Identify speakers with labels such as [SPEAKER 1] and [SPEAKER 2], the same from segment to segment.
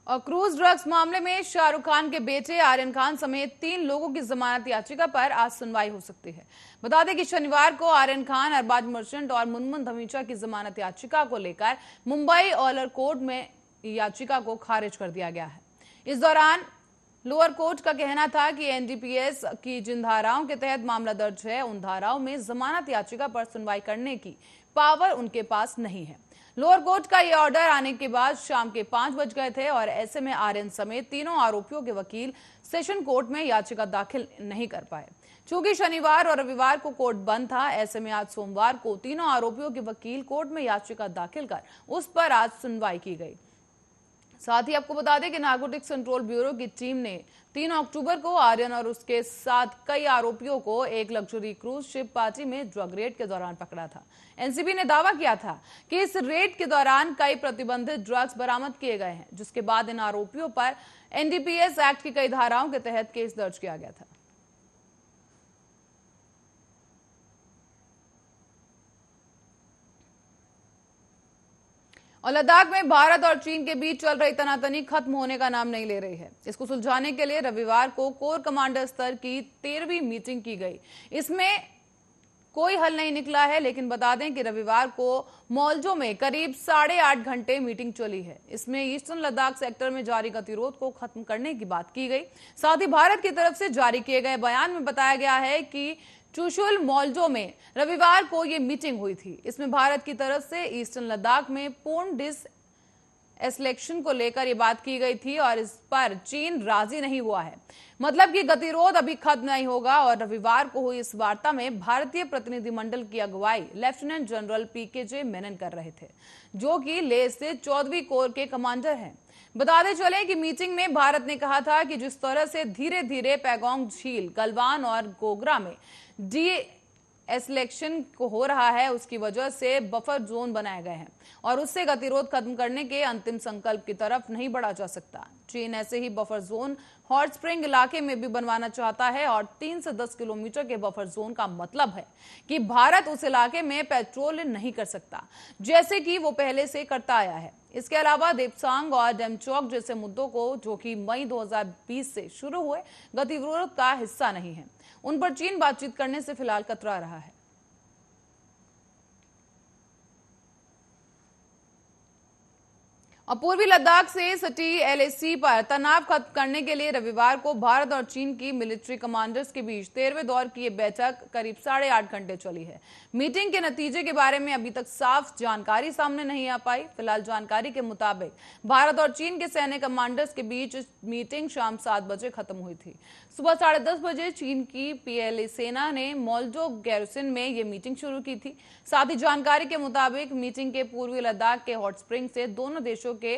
[SPEAKER 1] और cruise drugs मामले में शाहरुख खान के बेटे आर्यन खान समेत 3 लोगों की जमानत याचिका पर आज सुनवाई हो सकती है। बता दें कि शनिवार को आर्यन खान, अरबाज मर्चेंट और मुनमुन धमीजा की जमानत याचिका को लेकर मुंबई लोअर कोर्ट में याचिका को खारिज कर दिया गया है। इस दौरान लोअर कोर्ट का कहना था कि एनडीपीएस की जिन धाराओं के तहत मामला दर्ज है, उन धाराओं में जमानत याचिका पर सुनवाई करने की पावर उनके पास नहीं है। लोअर कोर्ट का यह ऑर्डर आने के बाद शाम के 5 बज गए थे और ऐसे में आर्यन समेत तीनों आरोपियों के वकील सेशन कोर्ट में याचिका दाखिल नहीं कर पाए। चूंकि शनिवार और रविवार को कोर्ट बंद था, ऐसे में आज सोमवार को तीनों आरोपियों के वकील कोर्ट में याचिका दाखिल कर उस पर आज सुनवाई की गई। साथ ही आपको बता दें कि नारकोटिक्स कंट्रोल ब्यूरो की टीम ने 3 अक्टूबर को आर्यन और उसके साथ कई आरोपियों को एक लग्जरी क्रूज शिप पार्टी में ड्रग रेड के दौरान पकड़ा था। एनसीबी ने दावा किया था कि इस रेड के दौरान कई प्रतिबंधित ड्रग्स बरामद किए गए हैं, जिसके बाद इन आरोपियों पर एनडीपीएस एक्ट की कई धाराओं के तहत केस दर्ज किया गया था। और लद्दाख में भारत और चीन के बीच चल रही तनातनी खत्म होने का नाम नहीं ले रही है। इसको सुलझाने के लिए रविवार को कोर कमांडर स्तर की 13वीं मीटिंग की गई। इसमें कोई हल नहीं निकला है, लेकिन बता दें कि रविवार को मौलजो में करीब 8.5 घंटे मीटिंग चली है। इसमें ईस्टर्न लद्दाख सेक्टर में जारी गतिरोध को खत्म करने की बात की गई। साथ ही भारत की तरफ से जारी किए गए बयान में बताया गया है कि चुशुल मौलजो में रविवार को यह मीटिंग हुई थी। इसमें भारत की तरफ से ईस्टर्न लद्दाख में पूर्ण डिसएस्केलेशन को लेकर यह बात की गई थी और इस पर चीन राजी नहीं हुआ है। मतलब कि गतिरोध अभी खत्म नहीं होगा। और रविवार को हुई इस वार्ता में भारतीय प्रतिनिधिमंडल की अगुवाई लेफ्टिनेंट जनरल पीकेजे मेनन कर रहे थे, जो कि लेह से 14वीं कोर के कमांडर हैं। बताते चले कि मीटिंग में भारत ने कहा था कि जिस तरह से धीरे धीरे पैगोंग झील, गलवान और गोगरा में डिसएस्केलेशन को हो रहा है, उसकी वजह से बफर जोन बनाए गए हैं और उससे गतिरोध खत्म करने के अंतिम संकल्प की तरफ नहीं बढ़ा जा सकता। चीन ऐसे ही बफर जोन हॉट स्प्रिंग इलाके में भी बनवाना चाहता है और 3 से 10 किलोमीटर के बफर जोन का मतलब है कि भारत उस इलाके में पेट्रोल नहीं कर सकता, जैसे कि वो पहले से करता आया है। इसके अलावा देपसांग और डेमचौक जैसे मुद्दों को, जो कि मई 2020 से शुरू हुए गतिविरोध का हिस्सा नहीं है, उन पर चीन बातचीत करने से फिलहाल कतरा रहा है। और पूर्वी लद्दाख से सटी एलएसी पर तनाव खत्म करने के लिए रविवार को भारत और चीन की मिलिट्री कमांडर्स के बीच 13वें दौर की यह बैठक करीब 8.5 घंटे चली है। मीटिंग के नतीजे के बारे में अभी तक साफ जानकारी सामने नहीं आ पाई। फिलहाल जानकारी के मुताबिक भारत और चीन के सैन्य कमांडर्स के बीच मीटिंग शाम 7 बजे खत्म हुई थी। सुबह 10:30 बजे चीन की पीएलए सेना ने मौलजो गैरिसन में यह मीटिंग शुरू की थी। साथ ही जानकारी के मुताबिक मीटिंग के पूर्वी लद्दाख के हॉट स्प्रिंग से दोनों देशों के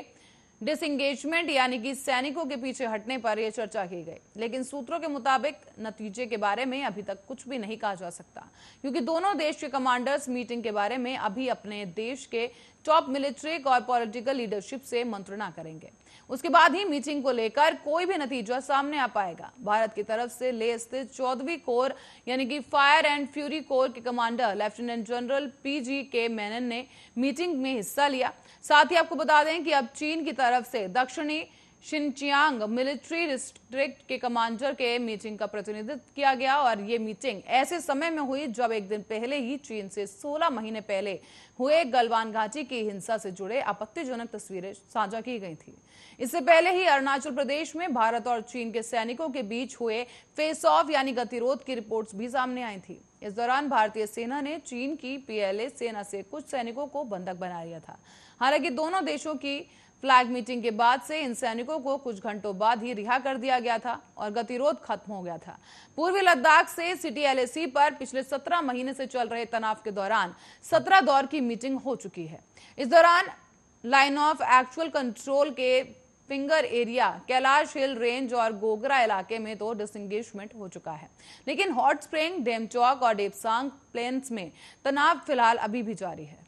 [SPEAKER 1] डिसएंगेजमेंट यानी कि सैनिकों के पीछे हटने पर यह चर्चा की गई, लेकिन सूत्रों के मुताबिक नतीजे के बारे में अभी तक कुछ भी नहीं कहा जा सकता, क्योंकि दोनों देश के कमांडर्स मीटिंग के बारे में अभी अपने देश के टॉप मिलिट्री और पॉलिटिकल लीडरशिप से मंत्रणा करेंगे। उसके बाद ही मीटिंग को लेकर कोई भी नतीजा सामने आ पाएगा। भारत की तरफ से लेह स्थित 14वीं कोर यानी कि फायर एंड फ्यूरी कोर के commander lieutenant general PGK Menon ने मीटिंग में हिस्सा लिया। साथ ही आपको बता दें कि अब चीन की तरफ से दक्षिणी शिनचियांग मिलिट्री डिस्ट्रिक्ट के कमांडर के मीटिंग का प्रतिनिधित्व किया गया और ये मीटिंग ऐसे समय में हुई जब एक दिन पहले ही चीन से 16 महीने पहले हुए गलवान घाटी की हिंसा से जुड़े आपत्तिजनक तस्वीरें साझा की गई थी। इससे पहले ही अरुणाचल प्रदेश में भारत और चीन के सैनिकों के बीच हुए फेस ऑफ यानी गतिरोध की रिपोर्ट्स भी सामने आई थी। इस दौरान भारतीय सेना ने चीन की पीएलए सेना से कुछ सैनिकों को बंधक बना लिया था। हालांकि दोनों देशों की फ्लैग मीटिंग के बाद से इन सैनिकों को कुछ घंटों बाद ही रिहा कर दिया गया था और गतिरोध खत्म हो गया था। पूर्वी लद्दाख से सिटी एलएसी पर पिछले 17 महीने से चल रहे तनाव के दौरान 17 दौर की मीटिंग हो चुकी है। इस दौरान लाइन ऑफ एक्चुअल कंट्रोल के finger area, Kailash hill range और गोगरा इलाके में तो डिसएंगेजमेंट हो चुका है, लेकिन हॉट स्प्रिंग, डेमचौक और डेपसांग प्लेन्स में तनाव फिलहाल अभी भी जारी है।